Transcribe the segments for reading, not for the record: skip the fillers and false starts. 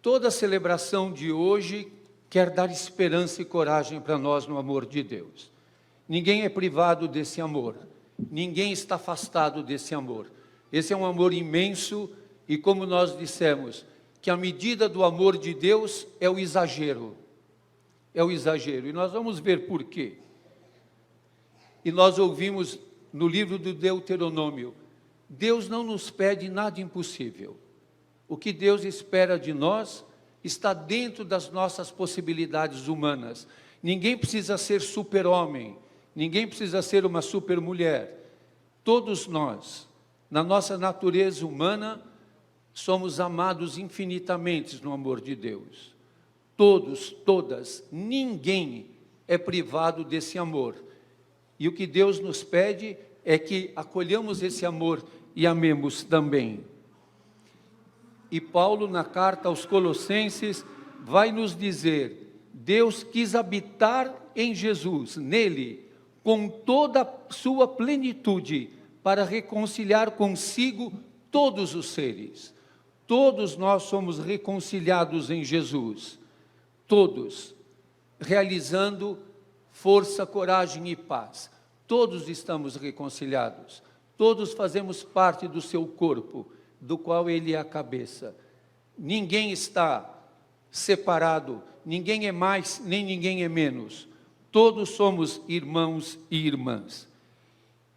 Toda a celebração de hoje quer dar esperança e coragem para nós no amor de Deus. Ninguém é privado desse amor, ninguém está afastado desse amor. Esse é um amor imenso e, como nós dissemos, que a medida do amor de Deus é o exagero. É o exagero, e nós vamos ver por quê. E nós ouvimos no livro do Deuteronômio, Deus não nos pede nada impossível. O que Deus espera de nós está dentro das nossas possibilidades humanas. Ninguém precisa ser super-homem, ninguém precisa ser uma super-mulher. Todos nós, na nossa natureza humana, somos amados infinitamente no amor de Deus. Todos, todas, ninguém é privado desse amor. E o que Deus nos pede é que acolhamos esse amor e amemos também. E Paulo, na carta aos Colossenses, vai nos dizer, Deus quis habitar em Jesus, nele, com toda a sua plenitude, para reconciliar consigo todos os seres. Todos nós somos reconciliados em Jesus, todos, realizando força, coragem e paz. Todos estamos reconciliados, todos fazemos parte do seu corpo, do qual ele é a cabeça. Ninguém está separado, ninguém é mais, nem ninguém é menos. Todos somos irmãos e irmãs.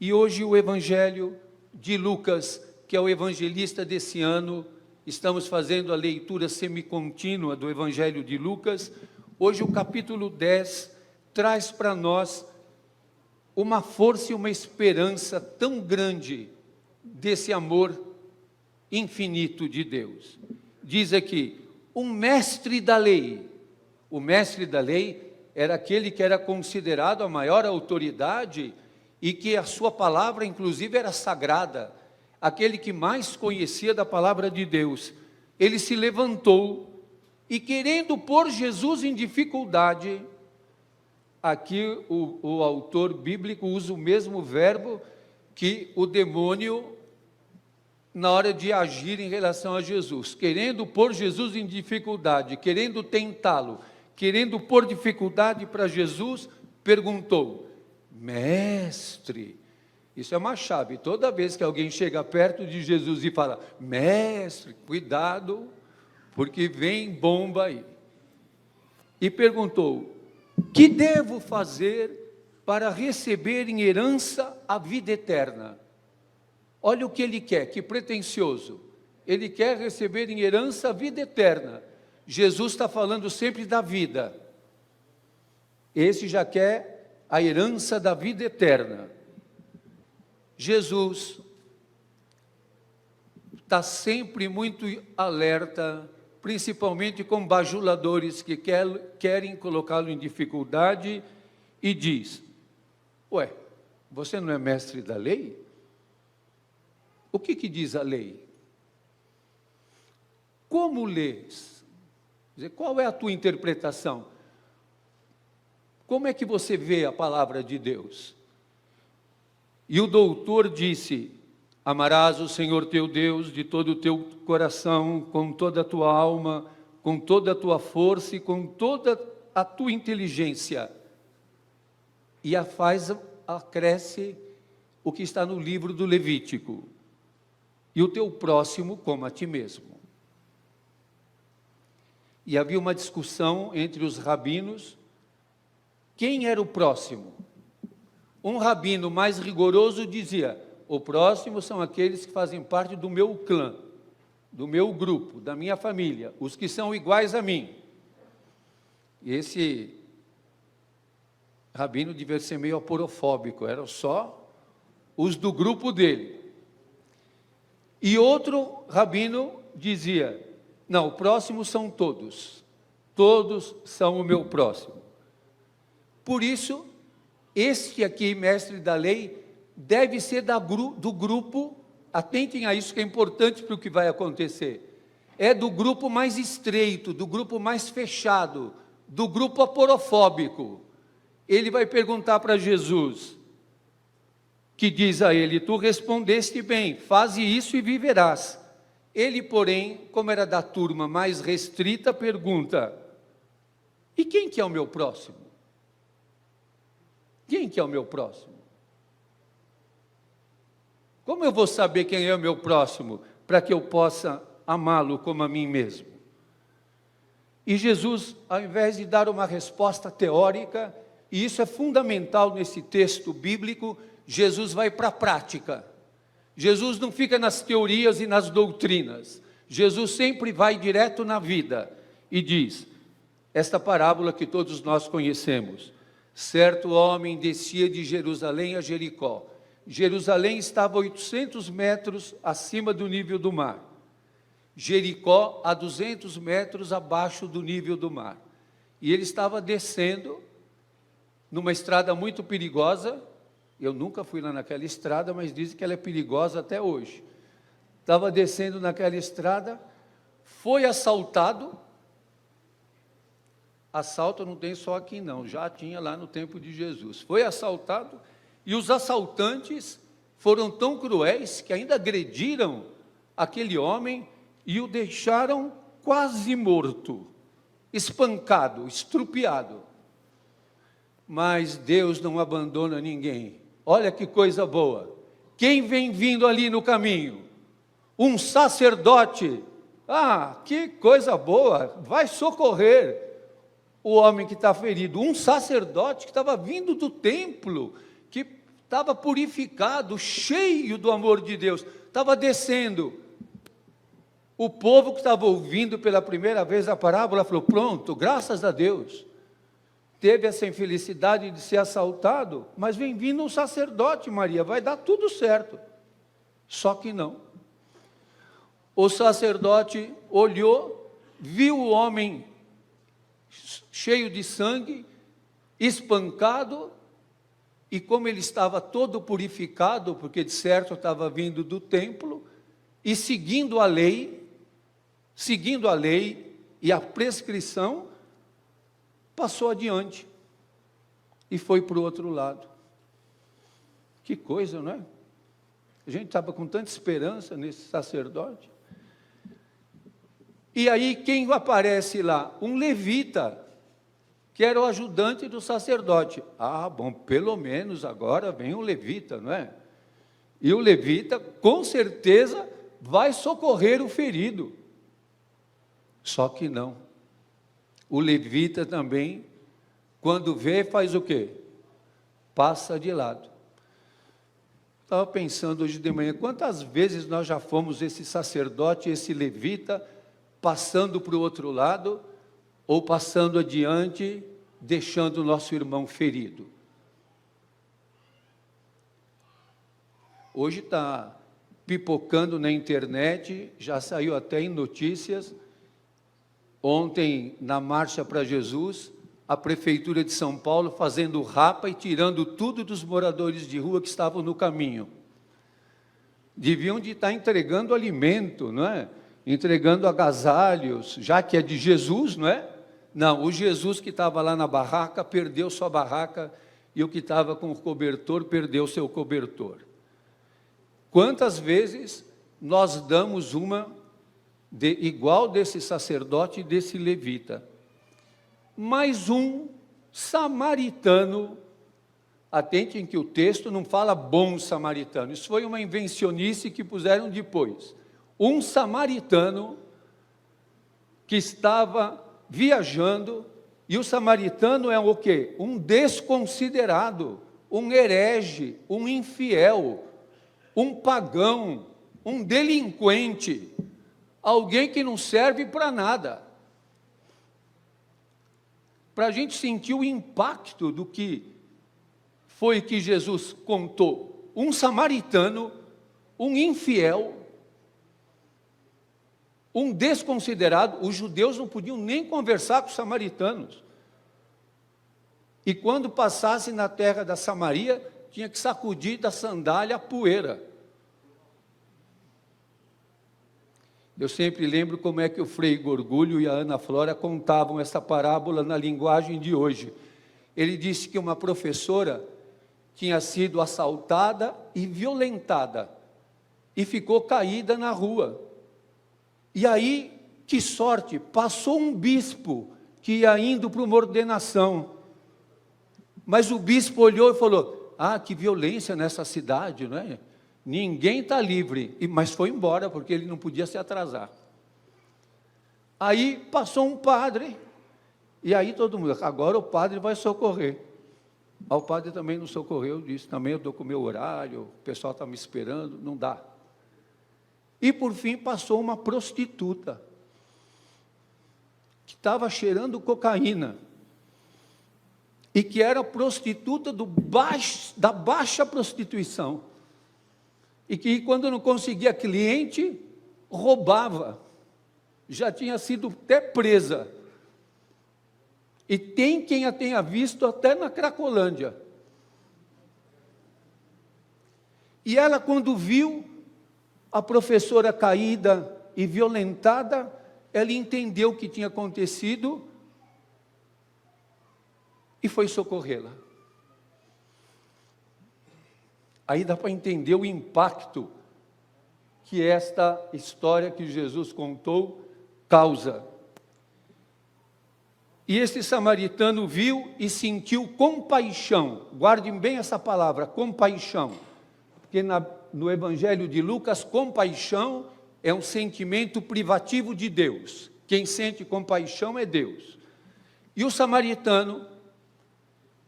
E hoje o Evangelho de Lucas, que é o evangelista desse ano, estamos fazendo a leitura semicontínua do Evangelho de Lucas. Hoje o capítulo 10 traz para nós uma força e uma esperança tão grande desse amor infinito de Deus. Diz aqui, um mestre da lei. O mestre da lei era aquele que era considerado a maior autoridade e que a sua palavra, inclusive, era sagrada. Aquele que mais conhecia da palavra de Deus. Ele se levantou e, querendo pôr Jesus em dificuldade, aqui o autor bíblico usa o mesmo verbo que o demônio na hora de agir em relação a Jesus, querendo pôr Jesus em dificuldade, querendo tentá-lo, querendo pôr dificuldade para Jesus, perguntou, mestre, isso é uma chave, toda vez que alguém chega perto de Jesus e fala, mestre, cuidado, porque vem bomba aí. E perguntou, que devo fazer para receber em herança a vida eterna? Olha o que ele quer, que pretensioso. Ele quer receber em herança a vida eterna. Jesus está falando sempre da vida. Esse já quer a herança da vida eterna. Jesus está sempre muito alerta, principalmente com bajuladores que querem colocá-lo em dificuldade, e diz, ué, você não é mestre da lei? O que diz a lei? Como lês? Quer dizer, qual é a tua interpretação? Como é que você vê a palavra de Deus? E o doutor disse, amarás o Senhor teu Deus de todo o teu coração, com toda a tua alma, com toda a tua força e com toda a tua inteligência. E acresce o que está no livro do Levítico. E o teu próximo como a ti mesmo. E havia uma discussão entre os rabinos, quem era o próximo? Um rabino mais rigoroso dizia, o próximo são aqueles que fazem parte do meu clã, do meu grupo, da minha família, os que são iguais a mim. E esse rabino devia ser meio aporofóbico, eram só os do grupo dele. E outro rabino dizia, não, o próximo são todos são o meu próximo. Por isso, este aqui, mestre da lei, deve ser do grupo, atentem a isso que é importante para o que vai acontecer, é do grupo mais estreito, do grupo mais fechado, do grupo aporofóbico. Ele vai perguntar para Jesus, que diz a ele, tu respondeste bem, faze isso e viverás. Ele, porém, como era da turma mais restrita, pergunta: e quem que é o meu próximo? Quem que é o meu próximo? Como eu vou saber quem é o meu próximo, para que eu possa amá-lo como a mim mesmo? E Jesus, ao invés de dar uma resposta teórica, e isso é fundamental nesse texto bíblico, Jesus vai para a prática. Jesus não fica nas teorias e nas doutrinas. Jesus sempre vai direto na vida e diz, esta parábola que todos nós conhecemos: certo homem descia de Jerusalém a Jericó. Jerusalém estava a 800 metros acima do nível do mar. Jericó a 200 metros abaixo do nível do mar. E ele estava descendo numa estrada muito perigosa. Eu nunca fui lá naquela estrada, mas dizem que ela é perigosa até hoje. Estava descendo naquela estrada, foi assaltado. Assalto não tem só aqui não, já tinha lá no tempo de Jesus. Foi assaltado e os assaltantes foram tão cruéis que ainda agrediram aquele homem e o deixaram quase morto, espancado, estrupiado. Mas Deus não abandona ninguém. Olha que coisa boa. Quem vem vindo ali no caminho? Um sacerdote. Ah, que coisa boa, vai socorrer o homem que está ferido. Um sacerdote que estava vindo do templo, que estava purificado, cheio do amor de Deus, estava descendo. O povo que estava ouvindo pela primeira vez a parábola falou: pronto, graças a Deus, teve essa infelicidade de ser assaltado, mas vem vindo um sacerdote, Maria, vai dar tudo certo. Só que não. O sacerdote olhou, viu o homem cheio de sangue, espancado, e como ele estava todo purificado, porque de certo estava vindo do templo, e seguindo a lei e a prescrição, passou adiante e foi para o outro lado. Que coisa, não é? A gente estava com tanta esperança nesse sacerdote. E aí quem aparece lá? Um levita, que era o ajudante do sacerdote. Ah, bom, pelo menos agora vem um levita, não é? E o levita, com certeza, vai socorrer o ferido. Só que não. O levita também, quando vê, faz o quê? Passa de lado. Estava pensando hoje de manhã, quantas vezes nós já fomos esse sacerdote, esse levita, passando para o outro lado, ou passando adiante, deixando o nosso irmão ferido. Hoje está pipocando na internet, já saiu até em notícias. Ontem, na Marcha para Jesus, a Prefeitura de São Paulo fazendo rapa e tirando tudo dos moradores de rua que estavam no caminho. Deviam de estar entregando alimento, não é? Entregando agasalhos, já que é de Jesus, não é? Não, o Jesus que estava lá na barraca perdeu sua barraca e o que estava com o cobertor perdeu seu cobertor. Quantas vezes nós damos uma igual desse sacerdote e desse levita? Mais um samaritano, atentem que o texto não fala bom samaritano, isso foi uma invencionice que puseram depois. Um samaritano que estava viajando, e o samaritano é o quê? Um desconsiderado, um herege, um infiel, um pagão, um delinquente, alguém que não serve para nada. Para a gente sentir o impacto do que foi que Jesus contou. Um samaritano, um infiel, um desconsiderado. Os judeus não podiam nem conversar com os samaritanos. E quando passasse na terra da Samaria, tinha que sacudir da sandália a poeira. Eu sempre lembro como é que o Frei Gorgulho e a Ana Flora contavam essa parábola na linguagem de hoje. Ele disse que uma professora tinha sido assaltada e violentada, e ficou caída na rua. E aí, que sorte, passou um bispo que ia indo para uma ordenação. Mas o bispo olhou e falou: ah, que violência nessa cidade, não é? Ninguém está livre. Mas foi embora, porque ele não podia se atrasar. Aí passou um padre, e aí todo mundo, agora o padre vai socorrer. O padre também não socorreu, disse, também eu estou com o meu horário, o pessoal está me esperando, não dá. E por fim passou uma prostituta, que estava cheirando cocaína, e que era prostituta da baixa prostituição, e que quando não conseguia cliente, roubava, já tinha sido até presa, e tem quem a tenha visto até na Cracolândia. E ela, quando viu a professora caída e violentada, ela entendeu o que tinha acontecido e foi socorrê-la. Aí dá para entender o impacto que esta história que Jesus contou causa. E esse samaritano viu e sentiu compaixão. Guardem bem essa palavra, compaixão. Porque no Evangelho de Lucas, compaixão é um sentimento privativo de Deus. Quem sente compaixão é Deus. E o samaritano,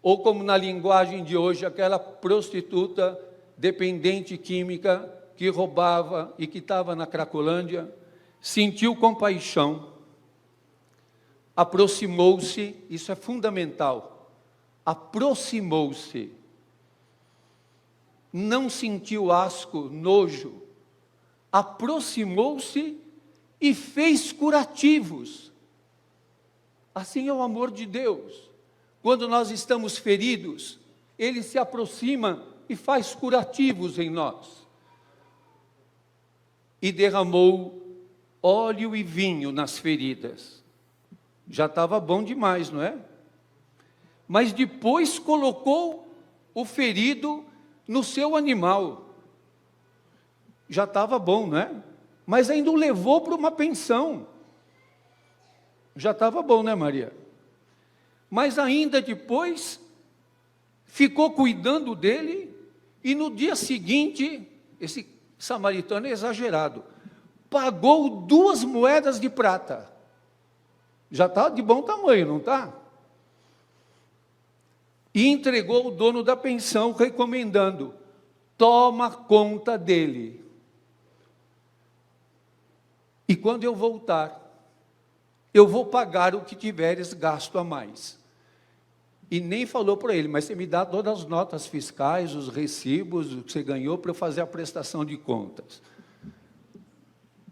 ou como na linguagem de hoje, aquela prostituta dependente química que roubava e que estava na Cracolândia, sentiu compaixão, aproximou-se, isso é fundamental, aproximou-se, não sentiu asco, nojo, aproximou-se e fez curativos. Assim é o amor de Deus. Quando nós estamos feridos, Ele se aproxima e faz curativos em nós. E derramou óleo e vinho nas feridas. Já estava bom demais, não é? Mas depois colocou o ferido no seu animal. Já estava bom, não é? Mas ainda o levou para uma pensão. Já estava bom, né, Maria? Mas ainda depois ficou cuidando dele, e no dia seguinte, esse samaritano é exagerado, pagou 2 moedas de prata. Já está de bom tamanho, não está? E entregou o dono da pensão, recomendando: toma conta dele. E quando eu voltar, eu vou pagar o que tiveres gasto a mais. E nem falou para ele, mas você me dá todas as notas fiscais, os recibos, o que você ganhou para eu fazer a prestação de contas.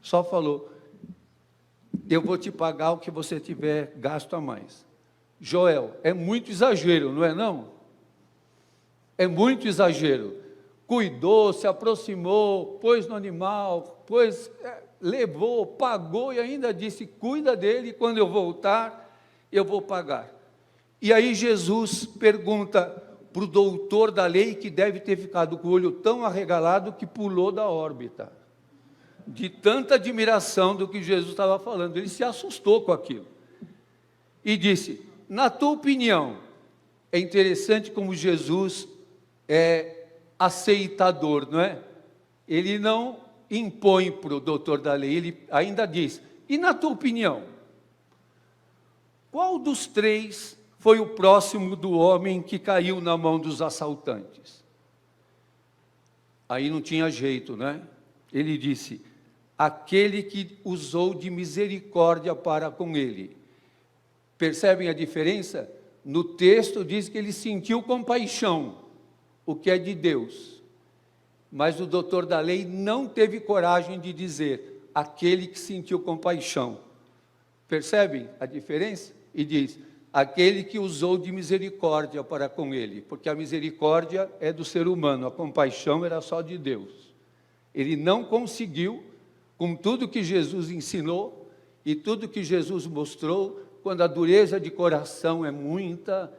Só falou: eu vou te pagar o que você tiver gasto a mais. Joel, é muito exagero, não é não? É muito exagero. Cuidou, se aproximou, pôs no animal, levou, pagou e ainda disse: cuida dele, quando eu voltar, eu vou pagar. E aí Jesus pergunta para o doutor da lei, que deve ter ficado com o olho tão arregalado que pulou da órbita, de tanta admiração do que Jesus estava falando. Ele se assustou com aquilo e disse: na tua opinião, é interessante como Jesus é aceitador, não é? Ele não impõe para o doutor da lei, ele ainda diz: e na tua opinião, qual dos 3 foi o próximo do homem que caiu na mão dos assaltantes? Aí não tinha jeito, né? Ele disse: aquele que usou de misericórdia para com ele. Percebem a diferença? No texto diz que ele sentiu compaixão, o que é de Deus. Mas o doutor da lei não teve coragem de dizer: aquele que sentiu compaixão. Percebem a diferença? E diz: aquele que usou de misericórdia para com ele, porque a misericórdia é do ser humano, a compaixão era só de Deus. Ele não conseguiu, com tudo que Jesus ensinou e tudo que Jesus mostrou, quando a dureza de coração é muita,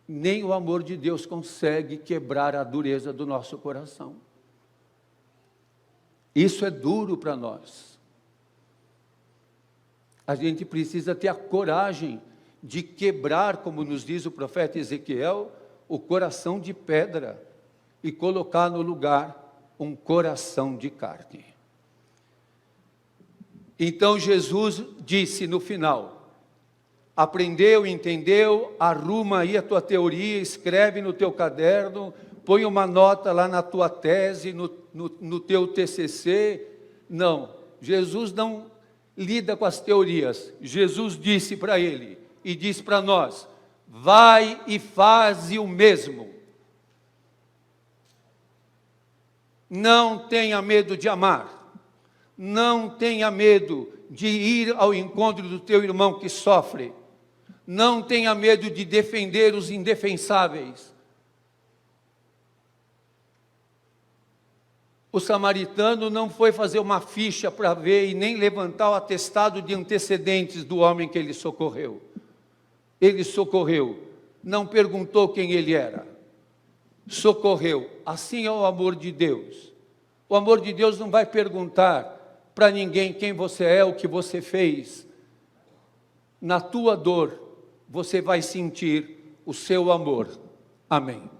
nem o amor de Deus consegue quebrar a dureza do nosso coração. Isso é duro para nós. A gente precisa ter a coragem de quebrar, como nos diz o profeta Ezequiel, o coração de pedra e colocar no lugar um coração de carne. Então Jesus disse no final: aprendeu, entendeu, arruma aí a tua teoria, escreve no teu caderno, põe uma nota lá na tua tese, no teu TCC. Não, Jesus não lida com as teorias. Jesus disse para ele e diz para nós: vai e faze o mesmo. Não tenha medo de amar, não tenha medo de ir ao encontro do teu irmão que sofre, não tenha medo de defender os indefensáveis. O samaritano não foi fazer uma ficha para ver e nem levantar o atestado de antecedentes do homem que ele socorreu. Ele socorreu, não perguntou quem ele era, socorreu. Assim é o amor de Deus. O amor de Deus não vai perguntar para ninguém quem você é, o que você fez. Na tua dor, você vai sentir o seu amor. Amém.